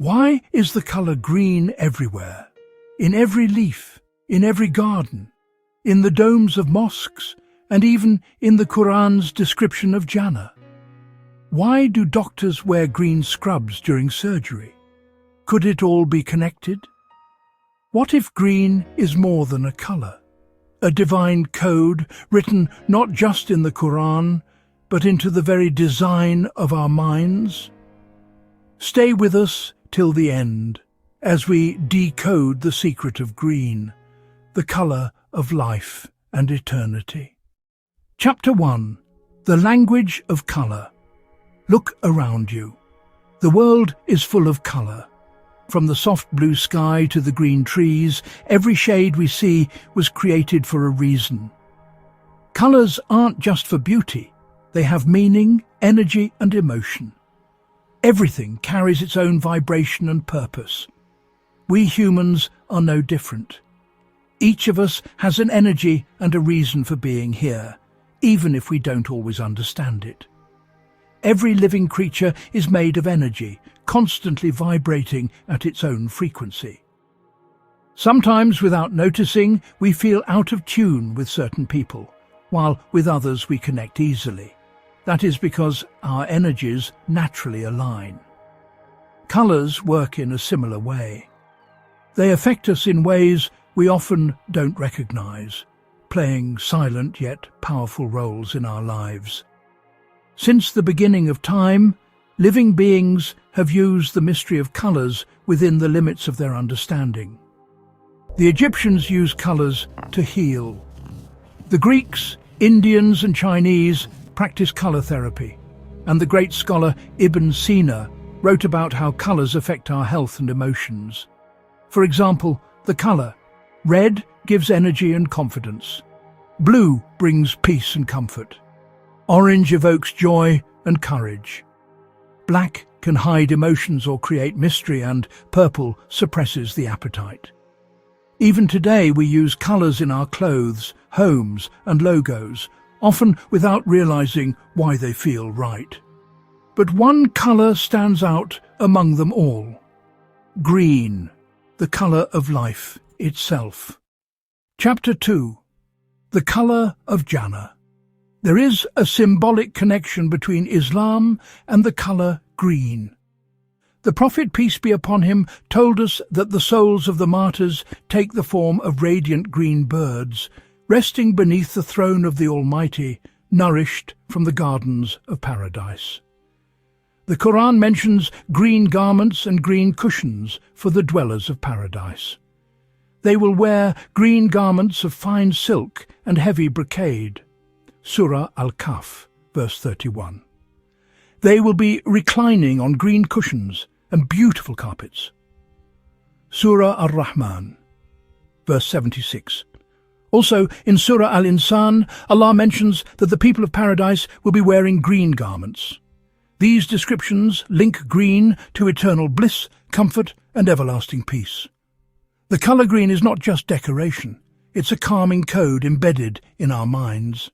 Why is the colour green everywhere? In every leaf, in every garden, in the domes of mosques, and even in the Qur'an's description of Jannah. Why do doctors wear green scrubs during surgery? Could it all be connected? What if green is more than a colour? A divine code written not just in the Qur'an, but into the very design of our minds? Stay with us till the end, as we decode the secret of green, the colour of life and eternity. Chapter 1. The Language of Colour. Look around you. The world is full of colour. From the soft blue sky to the green trees, every shade we see was created for a reason. Colours aren't just for beauty. They have meaning, energy and emotion. Everything carries its own vibration and purpose. We humans are no different. Each of us has an energy and a reason for being here, even if we don't always understand it. Every living creature is made of energy, constantly vibrating at its own frequency. Sometimes, without noticing, we feel out of tune with certain people, while with others we connect easily. That is because our energies naturally align. Colours work in a similar way. They affect us in ways we often don't recognise, playing silent yet powerful roles in our lives. Since the beginning of time, living beings have used the mystery of colours within the limits of their understanding. The Egyptians used colours to heal. The Greeks, Indians and Chinese practiced colour therapy, and the great scholar Ibn Sina wrote about how colours affect our health and emotions. For example, the colour red gives energy and confidence. Blue brings peace and comfort. Orange evokes joy and courage. Black can hide emotions or create mystery, and purple suppresses the appetite. Even today we use colours in our clothes, homes and logos, often without realising why they feel right. But one colour stands out among them all. Green, the colour of life itself. Chapter 2. The Colour of Jannah. There is a symbolic connection between Islam and the colour green. The Prophet, peace be upon him, told us that the souls of the martyrs take the form of radiant green birds, resting beneath the throne of the Almighty, nourished from the gardens of paradise. The Qur'an mentions green garments and green cushions for the dwellers of paradise. They will wear green garments of fine silk and heavy brocade. Surah Al-Kahf, verse 31. They will be reclining on green cushions and beautiful carpets. Surah Ar-Rahman, verse 76. Also, in Surah Al-Insan, Allah mentions that the people of paradise will be wearing green garments. These descriptions link green to eternal bliss, comfort and everlasting peace. The colour green is not just decoration, it's a calming code embedded in our minds.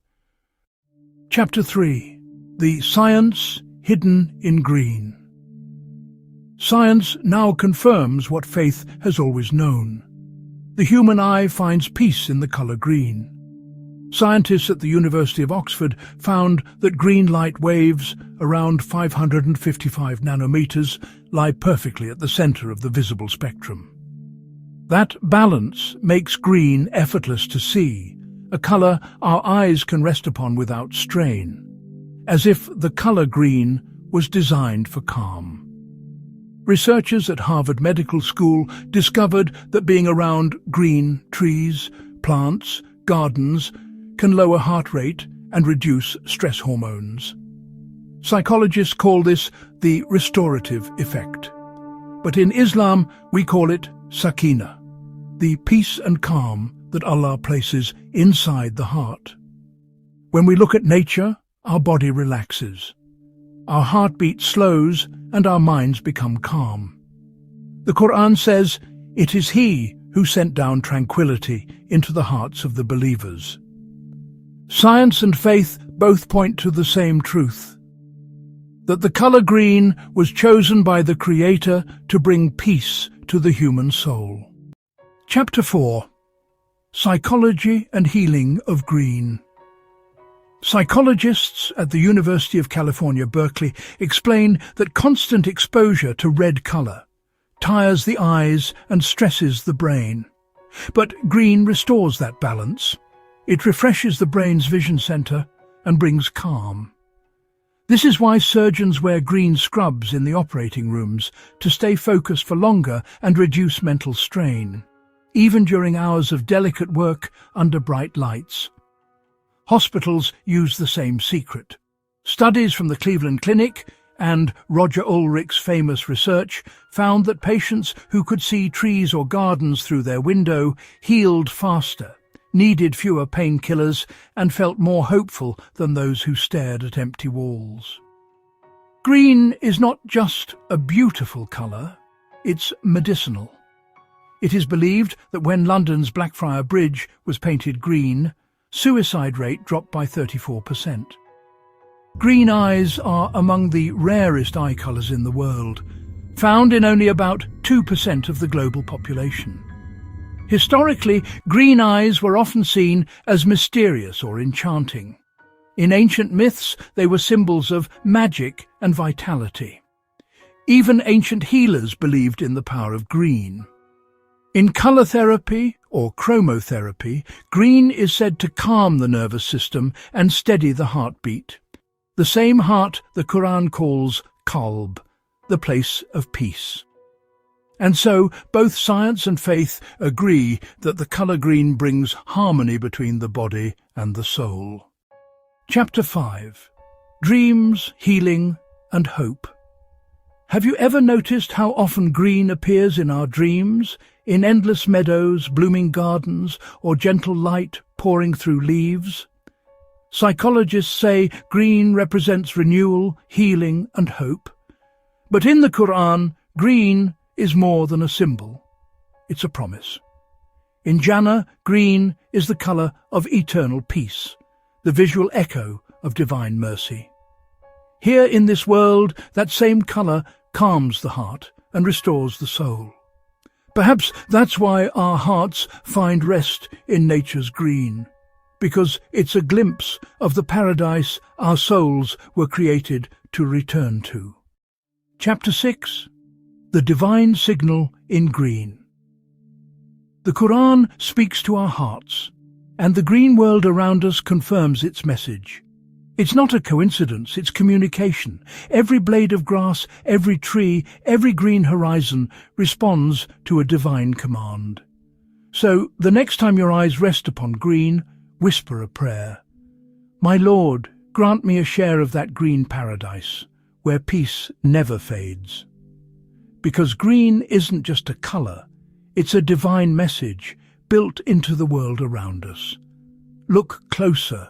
Chapter 3. The Science Hidden in Green. Science now confirms what faith has always known. The human eye finds peace in the colour green. Scientists at the University of Oxford found that green light waves around 555 nanometers lie perfectly at the centre of the visible spectrum. That balance makes green effortless to see, a colour our eyes can rest upon without strain, as if the colour green was designed for calm. Researchers at Harvard Medical School discovered that being around green trees, plants, gardens can lower heart rate and reduce stress hormones. Psychologists call this the restorative effect. But in Islam, we call it sakina, the peace and calm that Allah places inside the heart. When we look at nature, our body relaxes. Our heartbeat slows and our minds become calm. The Qur'an says, "It is He who sent down tranquility into the hearts of the believers." Science and faith both point to the same truth. that the color green was chosen by the Creator to bring peace to the human soul. Chapter 4. Psychology and Healing of Green. Psychologists at the University of California, Berkeley, explain that constant exposure to red color tires the eyes and stresses the brain. But green restores that balance. It refreshes the brain's vision center and brings calm. This is why surgeons wear green scrubs in the operating rooms, to stay focused for longer and reduce mental strain, even during hours of delicate work under bright lights. Hospitals use the same secret. Studies from the Cleveland Clinic and Roger Ulrich's famous research found that patients who could see trees or gardens through their window healed faster, needed fewer painkillers, and felt more hopeful than those who stared at empty walls. Green is not just a beautiful colour, it's medicinal. It is believed that when London's Blackfriars Bridge was painted green, suicide rate dropped by 34%. Green eyes are among the rarest eye colours in the world, found in only about 2% of the global population. Historically, green eyes were often seen as mysterious or enchanting. In ancient myths, they were symbols of magic and vitality. Even ancient healers believed in the power of green. In colour therapy, or chromotherapy, green is said to calm the nervous system and steady the heartbeat. The same heart the Qur'an calls qalb, the place of peace. And so, both science and faith agree that the colour green brings harmony between the body and the soul. Chapter 5. Dreams, Healing and Hope. Have you ever noticed how often green appears in our dreams, in endless meadows, blooming gardens, or gentle light pouring through leaves? Psychologists say green represents renewal, healing, and hope. But in the Qur'an, green is more than a symbol. It's a promise. In Jannah, green is the colour of eternal peace, the visual echo of divine mercy. Here in this world, that same colour calms the heart and restores the soul. Perhaps that's why our hearts find rest in nature's green, because it's a glimpse of the paradise our souls were created to return to. Chapter 6. The Divine Signal in Green. The Qur'an speaks to our hearts, and the green world around us confirms its message. It's not a coincidence, it's communication. Every blade of grass, every tree, every green horizon responds to a divine command. So, the next time your eyes rest upon green, whisper a prayer. My Lord, grant me a share of that green paradise, where peace never fades. Because green isn't just a colour, it's a divine message built into the world around us. Look closer.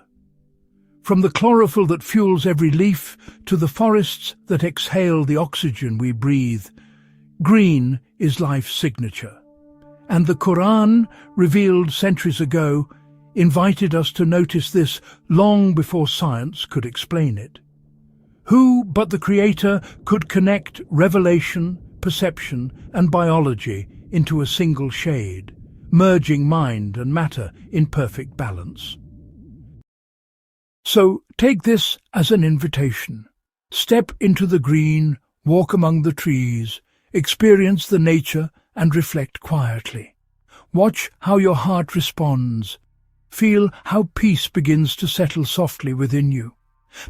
From the chlorophyll that fuels every leaf to the forests that exhale the oxygen we breathe, green is life's signature. And the Qur'an, revealed centuries ago, invited us to notice this long before science could explain it. Who but the Creator could connect revelation, perception, and biology into a single shade, merging mind and matter in perfect balance? So take this as an invitation. Step into the green, walk among the trees, experience the nature and reflect quietly. Watch how your heart responds. Feel how peace begins to settle softly within you.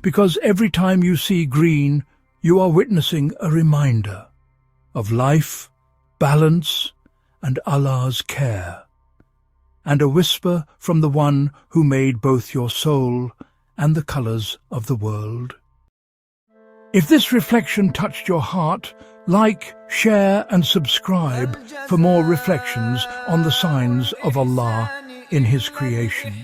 Because every time you see green, you are witnessing a reminder of life, balance, and Allah's care, and a whisper from the one who made both your soul and the colours of the world. If this reflection touched your heart, like, share and subscribe for more reflections on the signs of Allah in His creation.